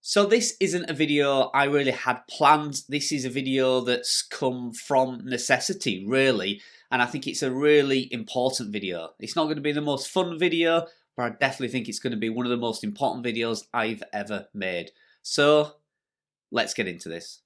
So this isn't a video I really had planned. This is a video that's come from necessity, really. And I think it's a really important video. It's not going to be the most fun video, but I definitely think it's going to be one of the most important videos I've ever made. So let's get into this.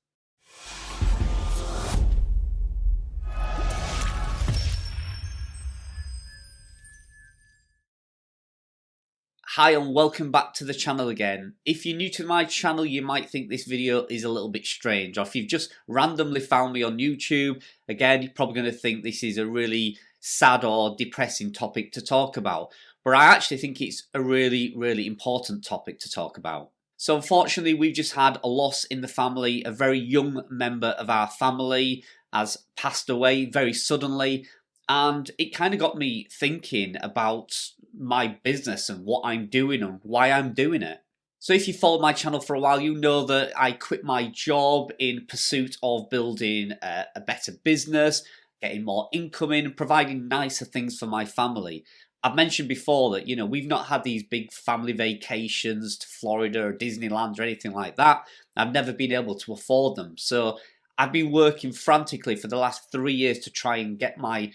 Hi and welcome back to the channel again. If you're new to my channel, you might think this video is a little bit strange, or if you've just randomly found me on YouTube, again, you're probably going to think this is a really sad or depressing topic to talk about. But I actually think it's a really, really important topic to talk about. So unfortunately, we've just had a loss in the family. A very young member of our family has passed away very suddenly. And it kind of got me thinking about my business and what I'm doing and why I'm doing it. So if you followed my channel for a while, you know that I quit my job in pursuit of building a better business, getting more income in, and providing nicer things for my family. I've mentioned before that, we've not had these big family vacations to Florida or Disneyland or anything like that. I've never been able to afford them. So I've been working frantically for the last 3 years to try and get my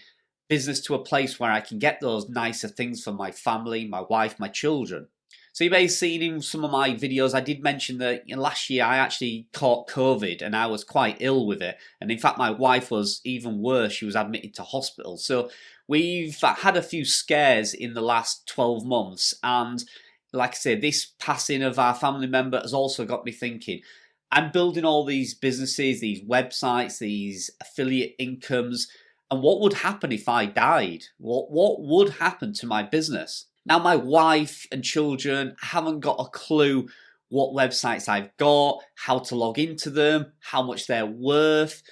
business to a place where I can get those nicer things for my family, my wife, my children. So you may have seen in some of my videos, I did mention that last year I actually caught COVID and I was quite ill with it. And in fact, my wife was even worse. She was admitted to hospital. So we've had a few scares in the last 12 months. And like I said, this passing of our family member has also got me thinking, I'm building all these businesses, these websites, these affiliate incomes. And what would happen if I died? What would happen to my business? Now, my wife and children haven't got a clue what websites I've got, how to log into them, how much they're worth,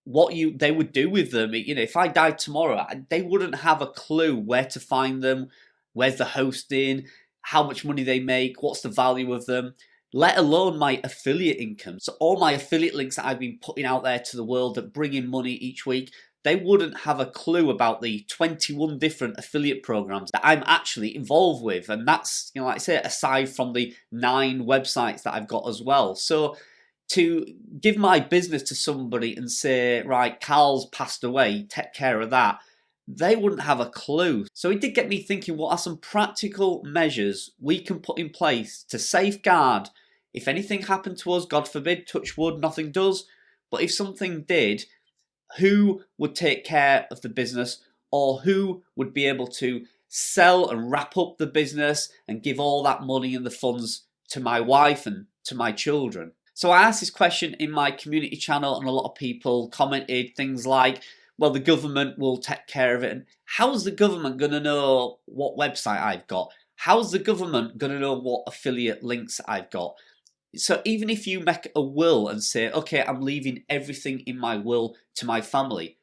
what they would do with them. If I died tomorrow, they wouldn't have a clue where to find them, where's the hosting, how much money they make, what's the value of them, let alone my affiliate income. So all my affiliate links that I've been putting out there to the world that bring in money each week, they wouldn't have a clue about the 21 different affiliate programs that I'm actually involved with. And that's, like I say, aside from the 9 websites that I've got as well. So to give my business to somebody and say, right, Carl's passed away, take care of that, they wouldn't have a clue. So it did get me thinking, what are some practical measures we can put in place to safeguard if anything happened to us, God forbid, touch wood, nothing does, but if something did, who would take care of the business, or who would be able to sell and wrap up the business and give all that money and the funds to my wife and to my children? So I asked this question in my community channel and a lot of people commented things like, well, the government will take care of it. And how's the government going to know what website I've got? How's the government going to know what affiliate links I've got? So even if you make a will and say, okay, I'm leaving everything in my will to my family,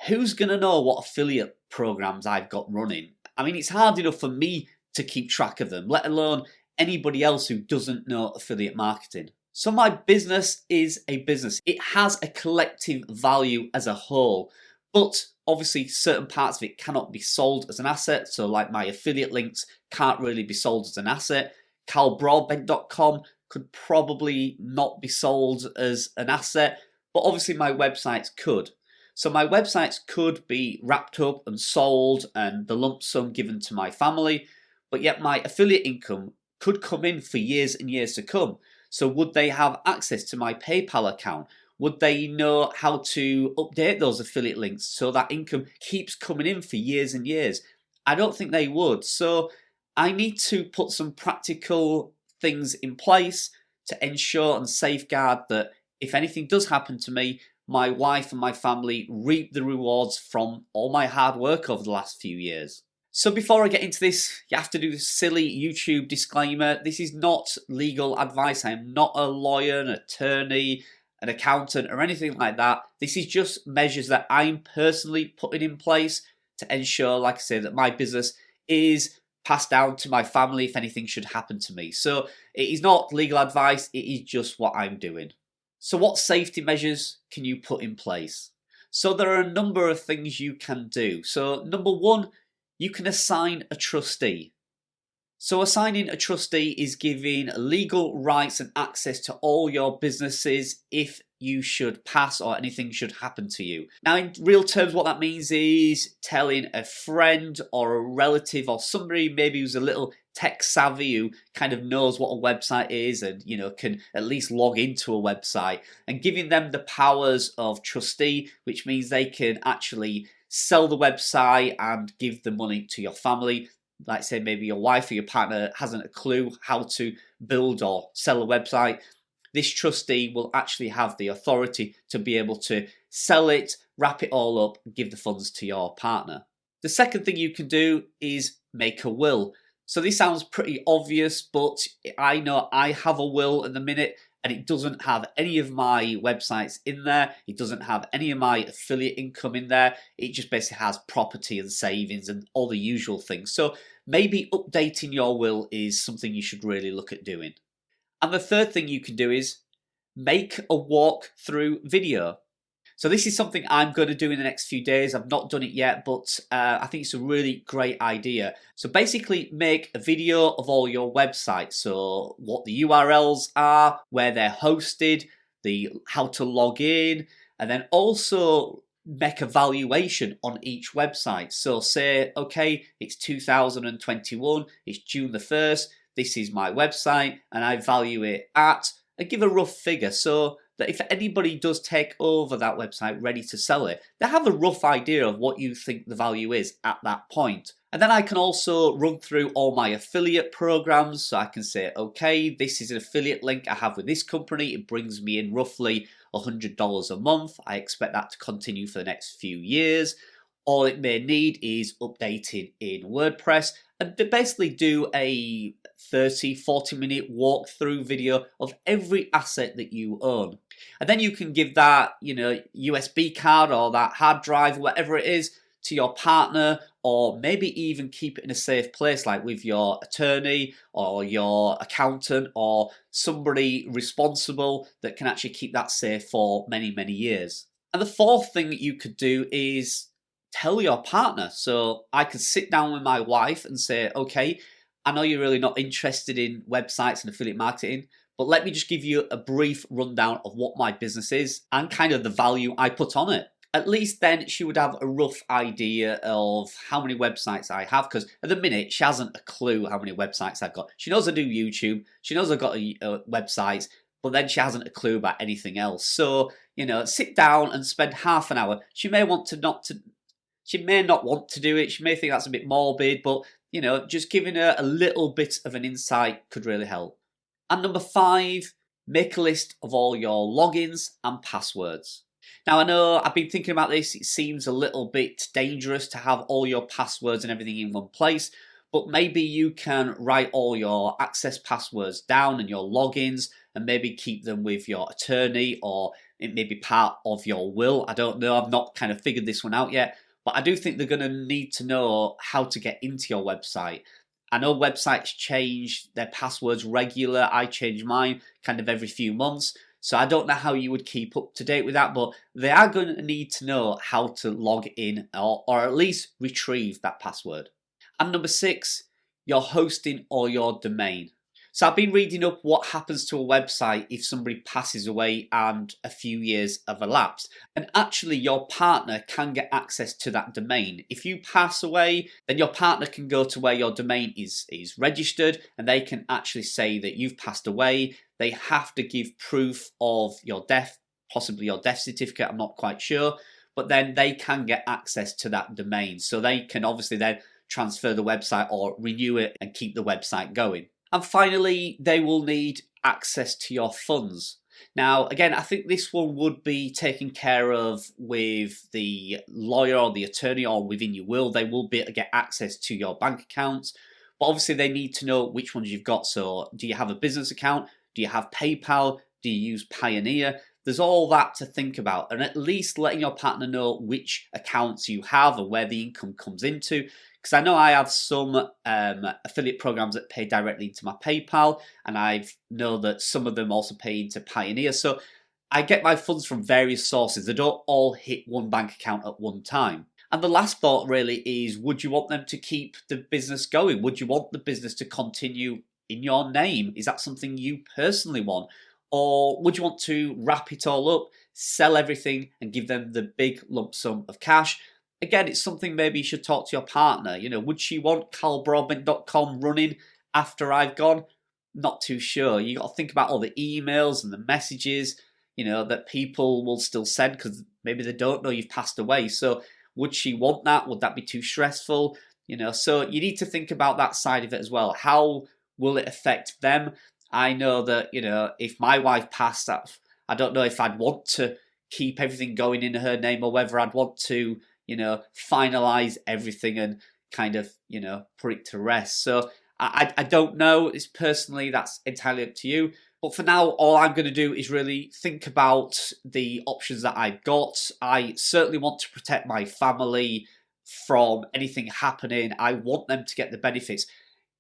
who's going to know what affiliate programs I've got running? I mean, it's hard enough for me to keep track of them, let alone anybody else who doesn't know affiliate marketing. So my business is a business. It has a collective value as a whole, but obviously certain parts of it cannot be sold as an asset. So like my affiliate links can't really be sold as an asset. carlbroadbent.com could probably not be sold as an asset, but obviously my websites could. So my websites could be wrapped up and sold and the lump sum given to my family, but yet my affiliate income could come in for years and years to come. So would they have access to my PayPal account? Would they know how to update those affiliate links so that income keeps coming in for years and years? I don't think they would. So I need to put some practical things in place to ensure and safeguard that if anything does happen to me, my wife and my family reap the rewards from all my hard work over the last few years. So before I get into this, you have to do this silly YouTube disclaimer. This is not legal advice. I am not a lawyer, an attorney, an accountant or anything like that. This is just measures that I'm personally putting in place to ensure, like I said, that my business is passed down to my family if anything should happen to me. So it is not legal advice, it is just what I'm doing. So what safety measures can you put in place? So there are a number of things you can do. So number one, you can assign a trustee. So assigning a trustee is giving legal rights and access to all your businesses if you should pass or anything should happen to you. Now, in real terms, what that means is telling a friend or a relative or somebody maybe who's a little tech savvy who kind of knows what a website is and can at least log into a website, and giving them the powers of trustee, which means they can actually sell the website and give the money to your family. Like say maybe your wife or your partner hasn't a clue how to build or sell a website, this trustee will actually have the authority to be able to sell it, wrap it all up, and give the funds to your partner. The second thing you can do is make a will. So this sounds pretty obvious, but I know I have a will at the minute and it doesn't have any of my websites in there. It doesn't have any of my affiliate income in there. It just basically has property and savings and all the usual things. So maybe updating your will is something you should really look at doing. And the third thing you can do is make a walkthrough video. So this is something I'm going to do in the next few days. I've not done it yet, but I think it's a really great idea. So basically make a video of all your websites. So what the URLs are, where they're hosted, how to log in, and then also make a valuation on each website. So say, okay, it's 2021, it's June the 1st, this is my website, and I value it at, and give a rough figure so that if anybody does take over that website ready to sell it, they have a rough idea of what you think the value is at that point. And then I can also run through all my affiliate programs. So I can say, okay, this is an affiliate link I have with this company. It brings me in roughly $100 a month. I expect that to continue for the next few years. All it may need is updating in WordPress, and basically do a 30-40 minute walkthrough video of every asset that you own. And then you can give that USB card or that hard drive, whatever it is, to your partner, or maybe even keep it in a safe place like with your attorney or your accountant or somebody responsible that can actually keep that safe for many, many years. And the fourth thing that you could do is tell your partner. So I could sit down with my wife and say, okay, I know you're really not interested in websites and affiliate marketing, but let me just give you a brief rundown of what my business is and kind of the value I put on it. At least then she would have a rough idea of how many websites I have, because at the minute she hasn't a clue how many websites I've got. She knows I do YouTube, she knows I've got websites, but then she hasn't a clue about anything else. So, sit down and spend half an hour. She may not want to do it. She may think that's a bit morbid, but just giving her a little bit of an insight could really help. And number 5, make a list of all your logins and passwords. Now I know I've been thinking about this. It seems a little bit dangerous to have all your passwords and everything in one place, but maybe you can write all your access passwords down and your logins and maybe keep them with your attorney, or it may be part of your will. I don't know. I've not kind of figured this one out yet. But I do think they're going to need to know how to get into your website. I know websites change their passwords regular. I change mine kind of every few months. So I don't know how you would keep up to date with that, but they are going to need to know how to log in or at least retrieve that password. And number 6, your hosting or your domain. So I've been reading up what happens to a website if somebody passes away and a few years have elapsed. And actually your partner can get access to that domain. If you pass away, then your partner can go to where your domain is registered, and they can actually say that you've passed away. They have to give proof of your death, possibly your death certificate, I'm not quite sure. But then they can get access to that domain. So they can obviously then transfer the website or renew it and keep the website going. And finally, they will need access to your funds. Now, again, I think this one would be taken care of with the lawyer or the attorney or within your will. They will be able to get access to your bank accounts, but obviously they need to know which ones you've got. So do you have a business account? Do you have PayPal? Do you use Payoneer? There's all that to think about, and at least letting your partner know which accounts you have and where the income comes into. Because I know I have some affiliate programs that pay directly into my PayPal, and I know that some of them also pay into Payoneer. So I get my funds from various sources. They don't all hit one bank account at one time. And the last thought really is, would you want them to keep the business going? Would you want the business to continue in your name? Is that something you personally want? Or would you want to wrap it all up, sell everything, and give them the big lump sum of cash? Again, it's something maybe you should talk to your partner. You know, would she want carlbroadbent.com running after I've gone? Not too sure. You got to think about all the emails and the messages, you know, that people will still send because maybe they don't know you've passed away. So would she want that? Would that be too stressful? You know, so you need to think about that side of it as well. How will it affect them? I know that, you know, if my wife passed, I don't know if I'd want to keep everything going in her name or whether I'd want to, you know, finalize everything and kind of, you know, put it to rest. So I don't know. It's personally, that's entirely up to you. But for now, all I'm going to do is really think about the options that I've got. I certainly want to protect my family from anything happening. I want them to get the benefits.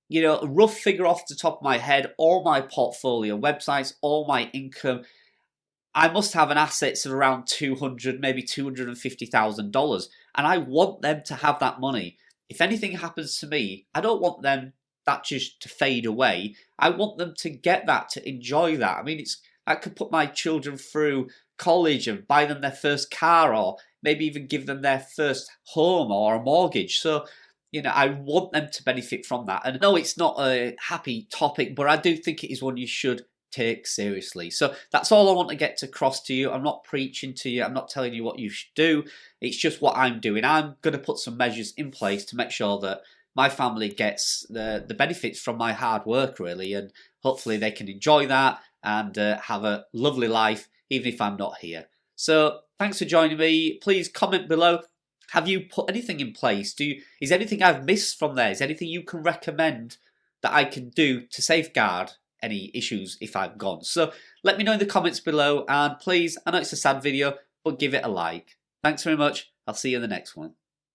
You know, a rough figure off the top of my head, all my portfolio websites, all my income, I must have an assets of around $200, maybe $250,000. And I want them to have that money. If anything happens to me, I don't want them that just to fade away. I want them to get that, to enjoy that. I mean, I could put my children through college and buy them their first car, or maybe even give them their first home or a mortgage. So, you know, I want them to benefit from that. And no, it's not a happy topic, but I do think it is one you should take seriously. So that's all I want to get across to you. I'm not preaching to you. I'm not telling you what you should do. It's just what I'm doing. I'm going to put some measures in place to make sure that my family gets the benefits from my hard work, really, and hopefully they can enjoy that and have a lovely life, even if I'm not here. So thanks for joining me. Please comment below. Have you put anything in place? Is anything I've missed from there? Is anything you can recommend that I can do to safeguard any issues if I've gone? So let me know in the comments below, and please, I know it's a sad video, but give it a like. Thanks very much. I'll see you in the next one.